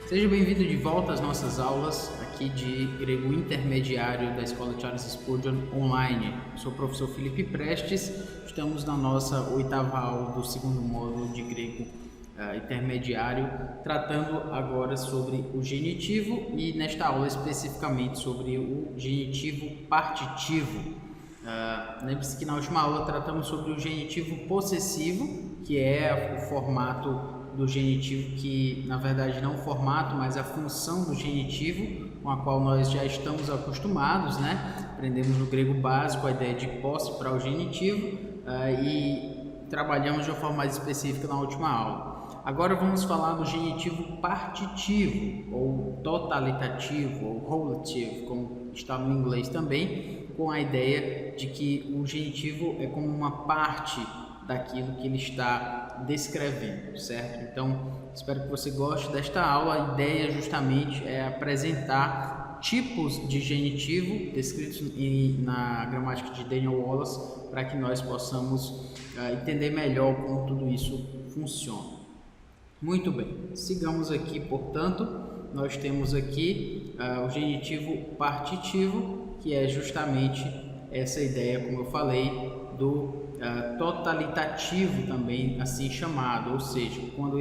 Seja bem-vindo de volta às nossas aulas aqui de grego intermediário da Escola Charles Spurgeon online. Eu sou o professor Felipe Prestes, estamos na nossa 8ª aula do segundo módulo de grego intermediário, tratando agora sobre o genitivo e nesta aula especificamente sobre o genitivo partitivo. Lembre-se que na última aula tratamos sobre o genitivo possessivo, que é o formato do genitivo que, na verdade, não o formato, mas a função do genitivo, com a qual nós já estamos acostumados, né? Aprendemos no grego básico a ideia de posse para o genitivo e trabalhamos de uma forma mais específica na última aula. Agora vamos falar do genitivo partitivo, ou totalitativo, ou relative, como está no inglês também, com a ideia de que o genitivo é como uma parte daquilo que ele está descrevendo, certo? Então, espero que você goste desta aula. A ideia justamente é apresentar tipos de genitivo descritos na gramática de Daniel Wallace, para que nós possamos entender melhor como tudo isso funciona. Muito bem, sigamos aqui, portanto, nós temos aqui o genitivo partitivo, que é justamente essa ideia, como eu falei, do totalitativo também assim chamado, ou seja, quando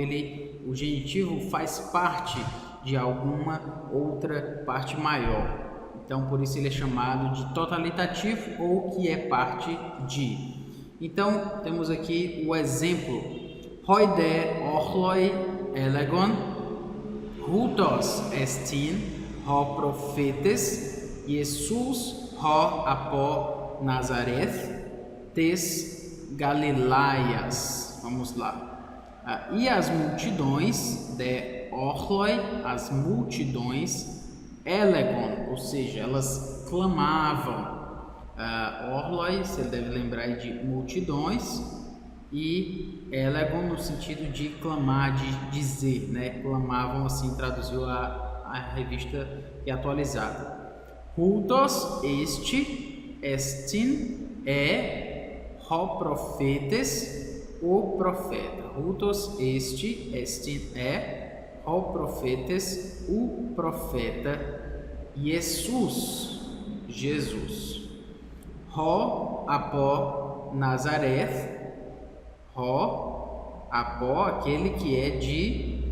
o genitivo faz parte de alguma outra parte maior. Então, por isso ele é chamado de totalitativo ou que é parte de. Então, temos aqui o exemplo: Hoide ochloi elegon, hutos estin, ho profetes, Jesus ho apo Nazareth, tes Galilaias. Vamos lá. E as multidões de ochloi, as multidões, elegon, ou seja, elas clamavam. Orloi, você deve lembrar de multidões, e elegon no sentido de clamar, de dizer, né? Clamavam, assim traduziu a revista e atualizada. Hutos este, estin é, ho profetes, o profeta. Hutos este, estin é, ho profetes, o profeta, Jesus. Ho apo Nazareth, Ho, apó, aquele que é de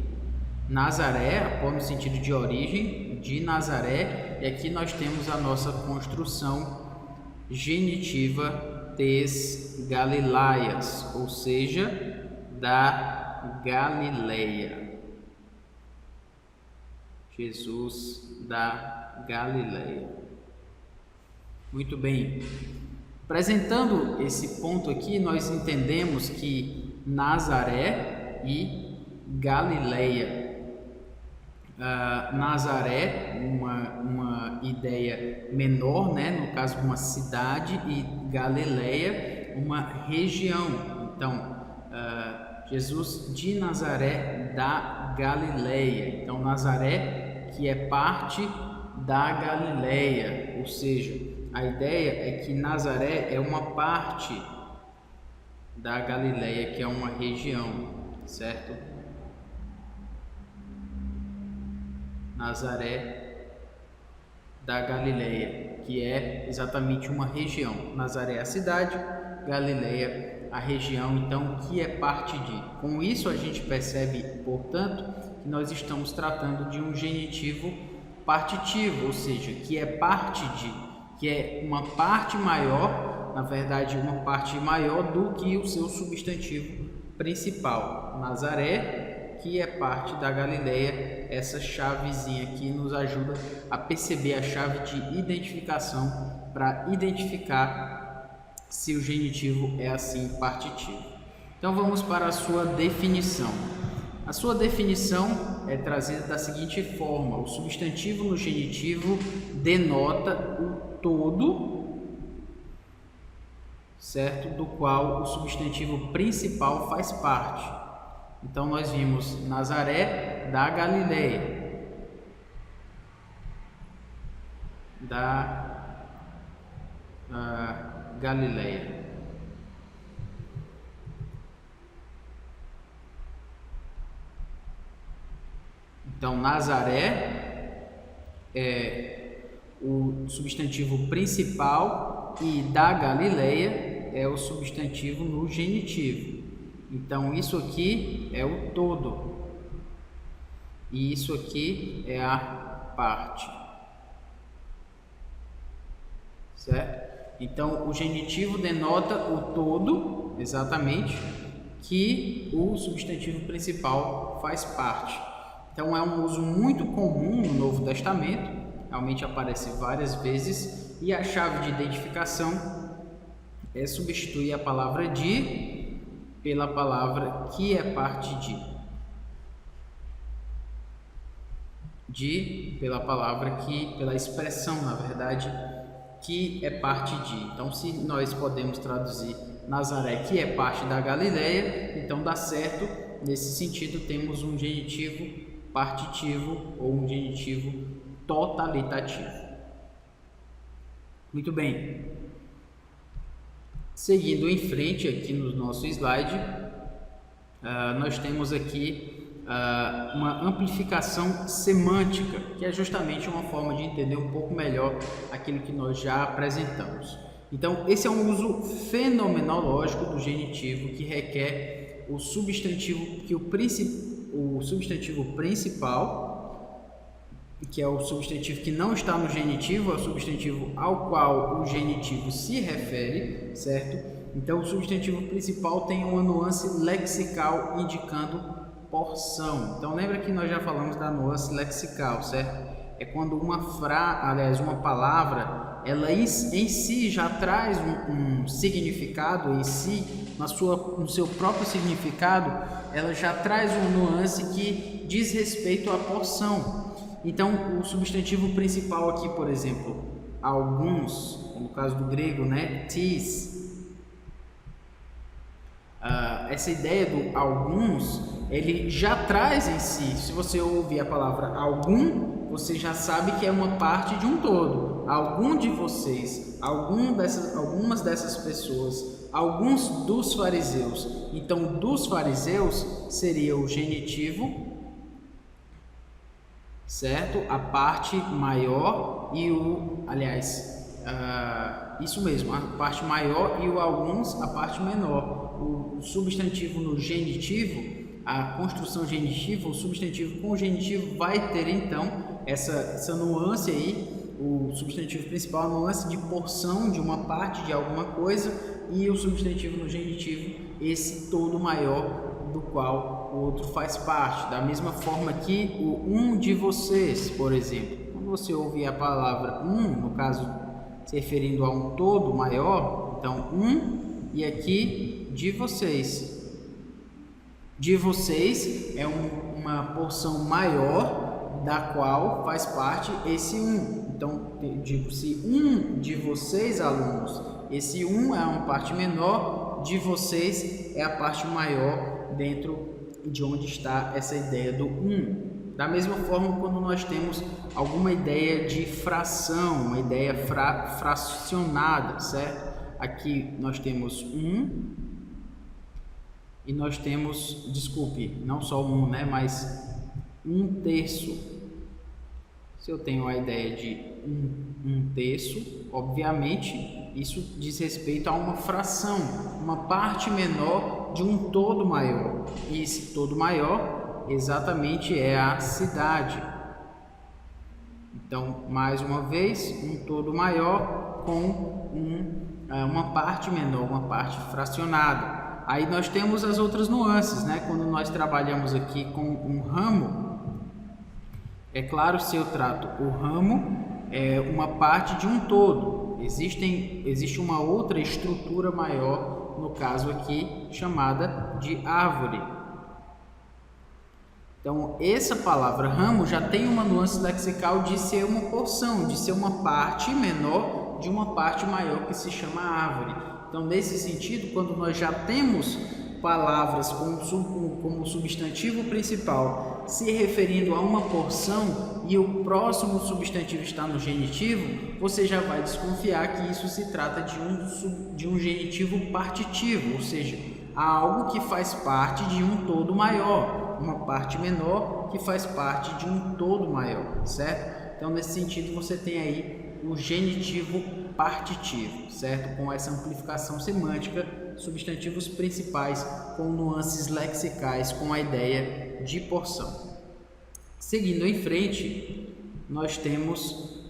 Nazaré, apó no sentido de origem, de Nazaré, e aqui nós temos a nossa construção genitiva tes Galilaias, ou seja, da Galileia. Jesus da Galileia. Muito bem. Apresentando esse ponto aqui, nós entendemos que Nazaré e Galileia. Nazaré, uma ideia menor, né? No caso, uma cidade, e Galileia, uma região. Então, Jesus de Nazaré da Galileia. Então, Nazaré, que é parte da Galileia, ou seja, a ideia é que Nazaré é uma parte da Galileia, que é uma região, certo? Nazaré da Galileia, que é exatamente uma região. Nazaré é a cidade, Galileia a região, então, que é parte de. Com isso a gente percebe, portanto, que nós estamos tratando de um genitivo partitivo, ou seja, que é parte de, que é uma parte maior, na verdade, uma parte maior do que o seu substantivo principal. Nazaré, que é parte da Galileia, essa chavezinha aqui nos ajuda a perceber a chave de identificação para identificar se o genitivo é assim partitivo. Então vamos para a sua definição. A sua definição é trazida da seguinte forma: o substantivo no genitivo denota o todo, certo? Do qual o substantivo principal faz parte. Então nós vimos Nazaré da Galileia, Galileia. Então, Nazaré é o substantivo principal e da Galileia é o substantivo no genitivo. Então, isso aqui é o todo e isso aqui é a parte, certo? Então, o genitivo denota o todo, exatamente, que o substantivo principal faz parte. Então, é um uso muito comum no Novo Testamento, realmente aparece várias vezes, e a chave de identificação é substituir a palavra de pela palavra que é parte de pela palavra que, pela expressão, na verdade, que é parte de. Então, se nós podemos traduzir Nazaré, que é parte da Galileia, então dá certo. Nesse sentido, temos um genitivo partitivo ou um genitivo totalitativo. Muito bem. Seguindo em frente aqui no nosso slide, nós temos aqui uma amplificação semântica, que é justamente uma forma de entender um pouco melhor aquilo que nós já apresentamos. Então, esse é um uso fenomenológico do genitivo que requer o substantivo, o substantivo principal, que é o substantivo que não está no genitivo, é o substantivo ao qual o genitivo se refere, certo? Então, o substantivo principal tem uma nuance lexical indicando porção. Então, lembra que nós já falamos da nuance lexical, certo? É quando uma palavra, ela em si já traz um significado em si, no seu próprio significado, ela já traz uma nuance que diz respeito à porção. Então, o substantivo principal aqui, por exemplo, alguns, no caso do grego, né, tis. Essa ideia do alguns, ele já traz em si, se você ouvir a palavra algum, você já sabe que é uma parte de um todo. Algum de vocês, algumas dessas pessoas, alguns dos fariseus. Então, dos fariseus seria o genitivo, certo? A parte maior e isso mesmo, a parte maior e o alguns, a parte menor. O substantivo no genitivo, a construção genitiva, o substantivo com o genitivo vai ter então essa nuance aí, o substantivo principal, a nuance de porção de uma parte de alguma coisa, e o substantivo no genitivo, esse todo maior do qual o outro faz parte. Da mesma forma que o um de vocês, por exemplo, quando você ouvir a palavra no caso se referindo a um todo maior, então e aqui de vocês. De vocês é uma porção maior da qual faz parte esse Então, digo, se de vocês, alunos, esse é uma parte menor, de vocês é a parte maior dentro de onde está essa ideia do Da mesma forma, quando nós temos alguma ideia de fração, uma ideia fracionada, certo? Aqui nós temos e nós temos, não só né, mas 1/3. Se eu tenho a ideia de 1/3, obviamente isso diz respeito a uma fração, uma parte menor de um todo maior. E esse todo maior exatamente é a cidade. Então, mais uma vez, um todo maior com uma parte menor, uma parte fracionada. Aí nós temos as outras nuances, né? Quando nós trabalhamos aqui com um ramo, é claro, se eu trato o ramo é uma parte de um todo. Existe uma outra estrutura maior, no caso aqui, chamada de árvore. Então, essa palavra ramo já tem uma nuance lexical de ser uma porção, de ser uma parte menor de uma parte maior que se chama árvore. Então, nesse sentido, quando nós já temos palavras como substantivo principal se referindo a uma porção e o próximo substantivo está no genitivo, você já vai desconfiar que isso se trata de um genitivo partitivo, ou seja, algo que faz parte de um todo maior. uma parte menor que faz parte de um todo maior, certo? Então, nesse sentido, você tem aí o genitivo partitivo, certo? Com essa amplificação semântica, substantivos principais com nuances lexicais, com a ideia de porção. Seguindo em frente, nós temos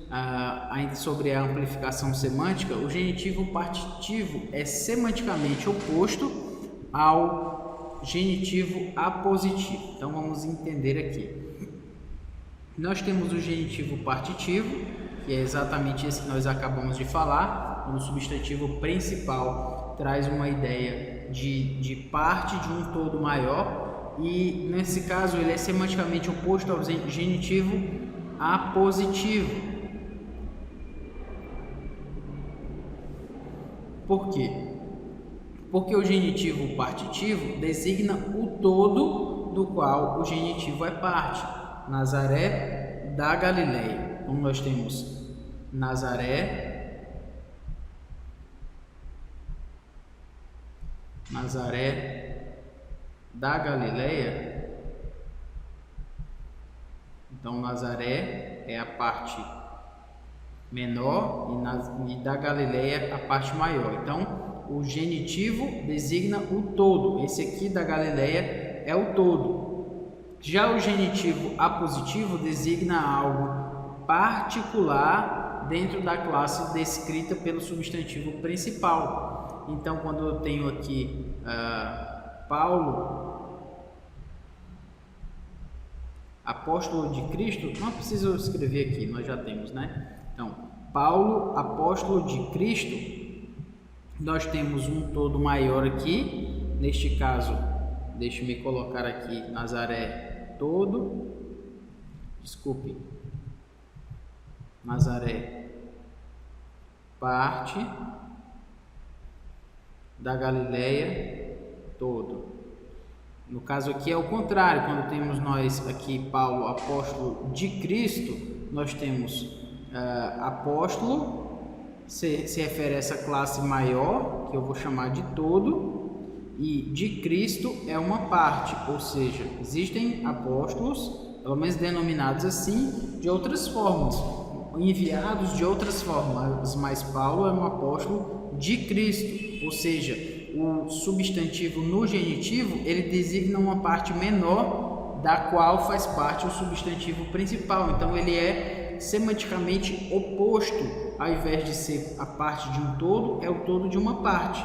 ainda sobre a amplificação semântica, o genitivo partitivo é semanticamente oposto ao genitivo apositivo. Então vamos entender aqui. Nós temos o genitivo partitivo, que é exatamente esse que nós acabamos de falar, quando o substantivo principal traz uma ideia de parte de um todo maior, e nesse caso ele é semanticamente oposto ao genitivo apositivo. Por quê? Porque o genitivo partitivo designa o todo do qual o genitivo é parte. Nazaré da Galileia. Então nós temos Nazaré da Galileia. Então Nazaré é a parte menor e da Galileia a parte maior. Então o genitivo designa o todo. Esse aqui da Galileia é o todo. Já o genitivo apositivo designa algo particular dentro da classe descrita pelo substantivo principal. Então, quando eu tenho aqui Paulo, apóstolo de Cristo, não preciso escrever aqui, nós já temos, né? Então, Paulo, apóstolo de Cristo, nós temos um todo maior aqui. Neste caso, deixe-me colocar aqui Nazaré todo, desculpe, Nazaré parte da Galileia todo. No caso aqui é o contrário, quando temos nós aqui Paulo, apóstolo de Cristo, nós temos apóstolo, se refere a essa classe maior, que eu vou chamar de todo, e de Cristo é uma parte, ou seja, existem apóstolos, pelo menos denominados assim, de outras formas, enviados de outras formas, mas Paulo é um apóstolo de Cristo, ou seja, o substantivo no genitivo, ele designa uma parte menor da qual faz parte o substantivo principal, então ele é semanticamente oposto, ao invés de ser a parte de um todo, é o todo de uma parte.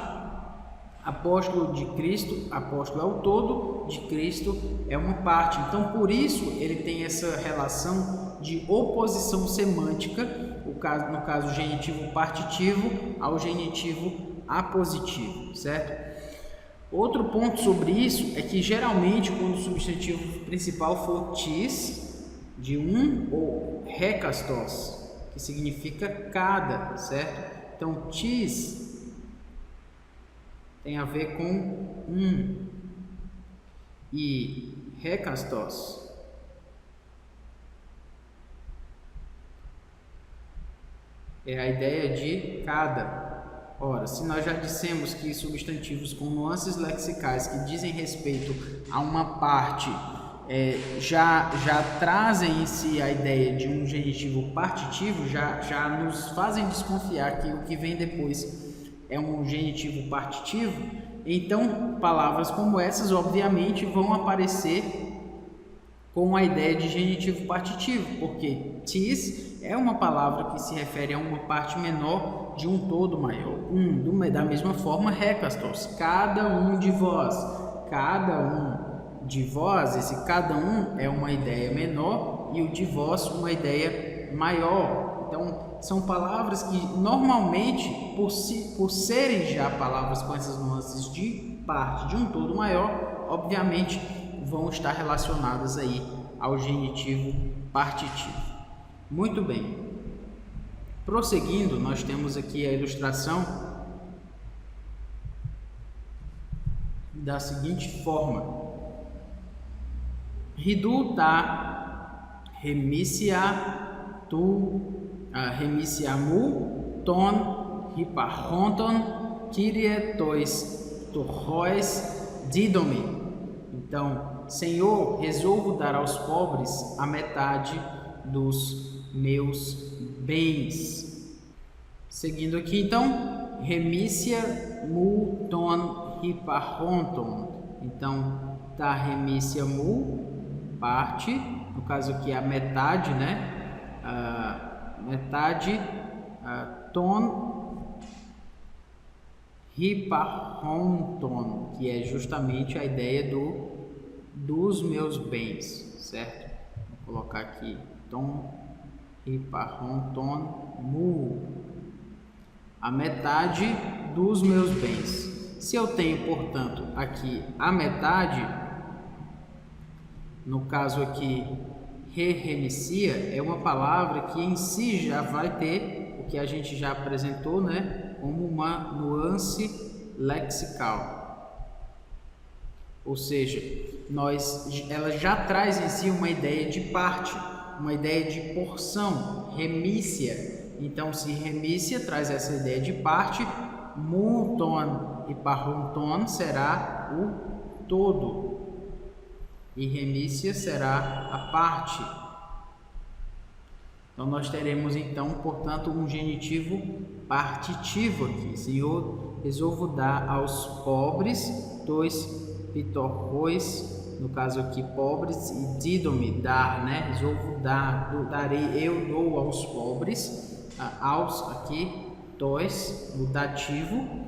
Apóstolo de Cristo, apóstolo é o todo, de Cristo é uma parte. Então, por isso, ele tem essa relação de oposição semântica, no caso, o genitivo partitivo ao genitivo apositivo, certo? Outro ponto sobre isso é que, geralmente, quando o substantivo principal for tis, de um, ou rekastos, que significa cada, certo? Então, tis tem a ver com um, e rekastos é a ideia de cada. Ora, se nós já dissemos que substantivos com nuances lexicais que dizem respeito a uma parte já trazem em si a ideia de um genitivo partitivo, já nos fazem desconfiar que o que vem depois é um genitivo partitivo, então palavras como essas obviamente vão aparecer com a ideia de genitivo partitivo, porque tis é uma palavra que se refere a uma parte menor de um todo maior. Da mesma forma, rekastos, cada um de vós, esse cada um é uma ideia menor e o de vós uma ideia maior. Então, são palavras que normalmente, por serem já palavras com essas nuances de parte de um todo maior, obviamente vão estar relacionadas aí ao genitivo partitivo. Muito bem. Prosseguindo, nós temos aqui a ilustração da seguinte forma: Riduta remisia tu remisiamu ton hiparronton kyrie tois torrois didomi. Então, Senhor, resolvo dar aos pobres a metade dos meus bens. Seguindo aqui, então, remícia mu ton hiparronton. Então, tá remícia mu, parte, no caso aqui a metade, né? Metade, ton hiparronton, que é justamente a ideia dos meus bens, certo? Vou colocar aqui ton hiparronton mu, a metade dos meus bens. Se eu tenho, portanto, aqui a metade, no caso aqui remícia é uma palavra que em si já vai ter o que a gente já apresentou, né, como uma nuance lexical. Ou seja, ela já traz em si uma ideia de parte, uma ideia de porção, remícia. Então, se remícia traz essa ideia de parte, muton e parronton será o todo e remícia será a parte. Então, nós teremos, então, portanto, um genitivo partitivo aqui. Senhor, resolvo dar aos pobres, dois pitorrois, no caso aqui, pobres, e dídome, dar, né? Resolvo dar, darei, eu dou aos pobres, aos aqui, dois, no dativo,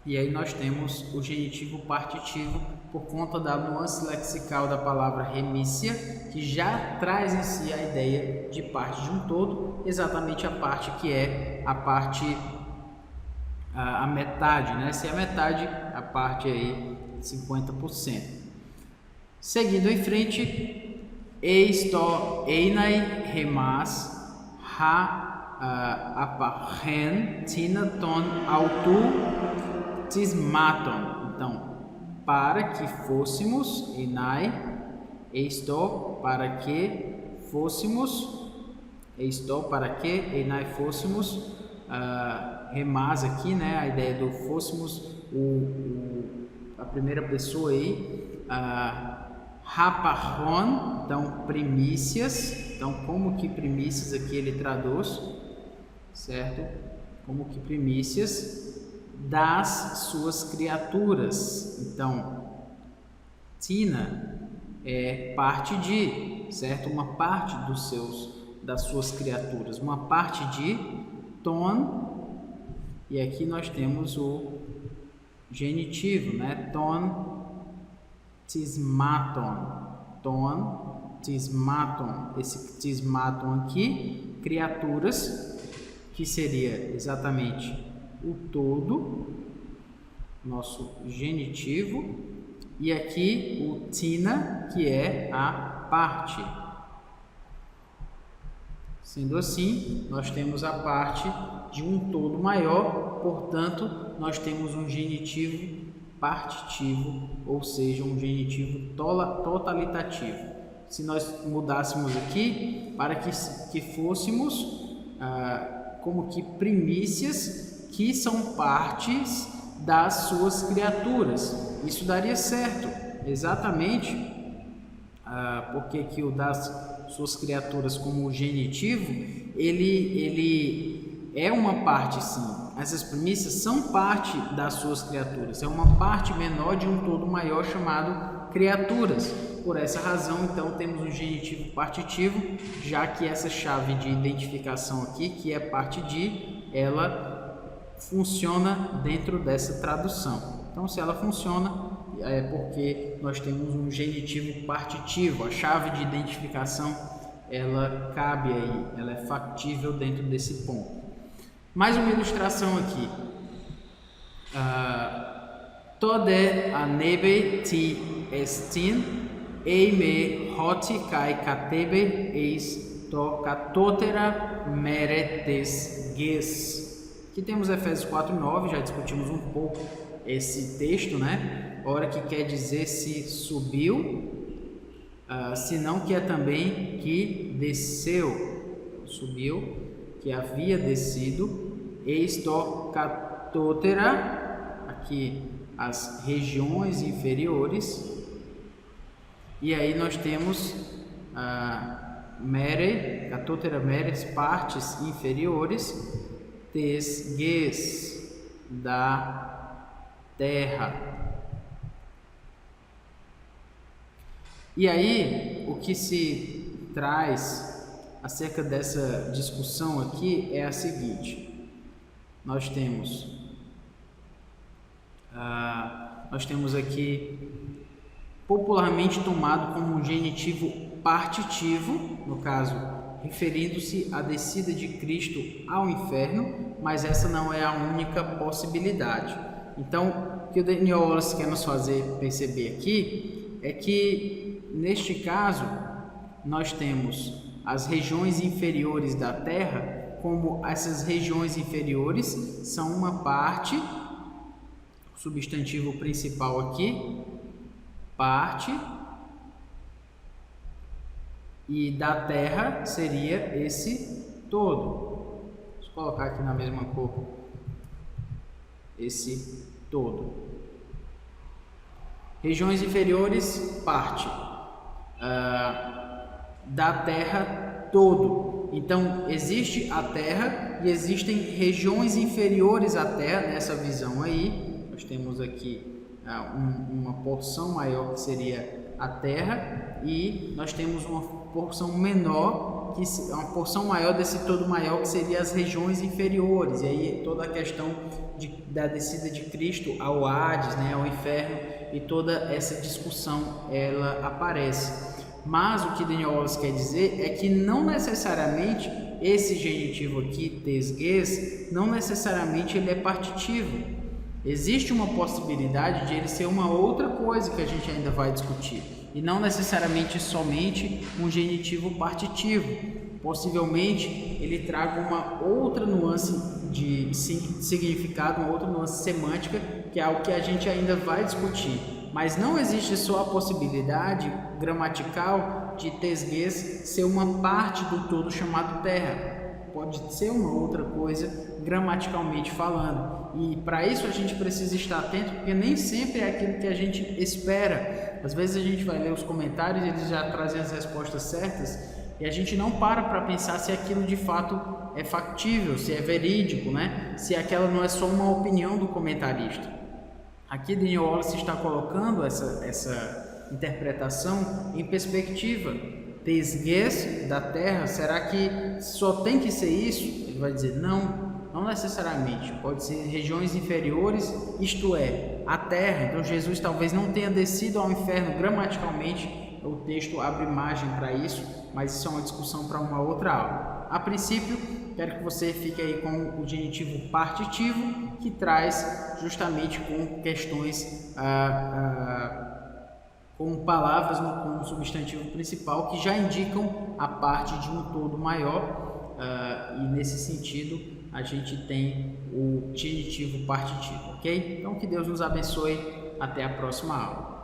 e aí nós temos o genitivo partitivo por conta da nuance lexical da palavra remícia, que já traz em si a ideia de parte de um todo, exatamente a parte que é a parte, a metade, né? Se é a metade, a parte aí 50%. Seguindo em frente, eisto einai remas aparren tinaton autu tismaton. Então, para que fôssemos, enai, estou para que fôssemos, enai fôssemos, remas aqui, né, a ideia do fôssemos, a primeira pessoa aí, raparron, então primícias, então como que primícias aqui ele traduz, certo? Como que primícias das suas criaturas. Então, tina é parte de, certo? Uma parte das suas criaturas, uma parte de ton, e aqui nós temos o genitivo, né? Ton tismaton, ton tismaton, esse tismaton aqui, criaturas, que seria exatamente o todo, nosso genitivo, e aqui o tina, que é a parte. Sendo assim, nós temos a parte de um todo maior, portanto, nós temos um genitivo partitivo, ou seja, um genitivo totalitativo. Se nós mudássemos aqui, para que fôssemos como que primícias que são partes das suas criaturas. Isso daria certo, exatamente, porque que o das suas criaturas como genitivo, ele é uma parte sim. Essas primícias são parte das suas criaturas, é uma parte menor de um todo maior chamado criaturas. Por essa razão, então, temos um genitivo partitivo, já que essa chave de identificação aqui, que é parte de, ela funciona dentro dessa tradução. Então, se ela funciona, é porque nós temos um genitivo partitivo. A chave de identificação, ela cabe aí, ela é factível dentro desse ponto. Mais uma ilustração aqui. Tode anebe ti estin, eime hoti kai katebe eis to katotera meretes ges. Aqui temos Efésios 4:9, já discutimos um pouco esse texto, né? Ora que quer dizer se subiu, senão que é também que desceu, subiu, que havia descido, eisto katotera, aqui as regiões inferiores, E aí nós temos mere, catotera meres, partes inferiores, tesgues, da terra. E aí, o que se traz acerca dessa discussão aqui é a seguinte: nós temos aqui popularmente tomado como um genitivo partitivo, no caso, referindo-se à descida de Cristo ao inferno, mas essa não é a única possibilidade. Então, o que o Daniel Wallace quer nos fazer perceber aqui é que, neste caso, nós temos as regiões inferiores da Terra, como essas regiões inferiores são uma parte, o substantivo principal aqui, parte, e da Terra seria esse todo. Vou colocar aqui na mesma cor, esse todo. Regiões inferiores, parte, da Terra todo. Então existe a Terra e existem regiões inferiores à Terra nessa visão aí. Nós temos aqui uma porção maior que seria a Terra e nós temos uma porção menor, uma porção maior desse todo maior que seria as regiões inferiores. E aí toda a questão da descida de Cristo ao Hades, né, ao inferno, e toda essa discussão ela aparece. Mas o que Daniel Wallace quer dizer é que não necessariamente esse genitivo aqui, tesgues, não necessariamente ele é partitivo. Existe uma possibilidade de ele ser uma outra coisa que a gente ainda vai discutir, e não necessariamente somente um genitivo partitivo. Possivelmente ele traga uma outra nuance de significado, uma outra nuance semântica, que é algo que a gente ainda vai discutir. Mas não existe só a possibilidade gramatical de tesgues ser uma parte do todo chamado terra. Pode ser uma outra coisa gramaticalmente falando. E para isso a gente precisa estar atento, porque nem sempre é aquilo que a gente espera. Às vezes a gente vai ler os comentários e eles já trazem as respostas certas e a gente não para pensar se aquilo de fato é factível, se é verídico, né? Se aquela não é só uma opinião do comentarista. Aqui Daniel Wallace está colocando essa interpretação em perspectiva. Tesgues da terra, será que só tem que ser isso? Ele vai dizer não necessariamente, pode ser regiões inferiores, isto é, a terra. Então Jesus talvez não tenha descido ao inferno gramaticalmente, o texto abre margem para isso, mas isso é uma discussão para uma outra aula. A princípio, quero que você fique aí com o genitivo partitivo, que traz justamente com questões com palavras como substantivo principal que já indicam a parte de um todo maior, e nesse sentido a gente tem o genitivo partitivo, ok? Então que Deus nos abençoe, até a próxima aula.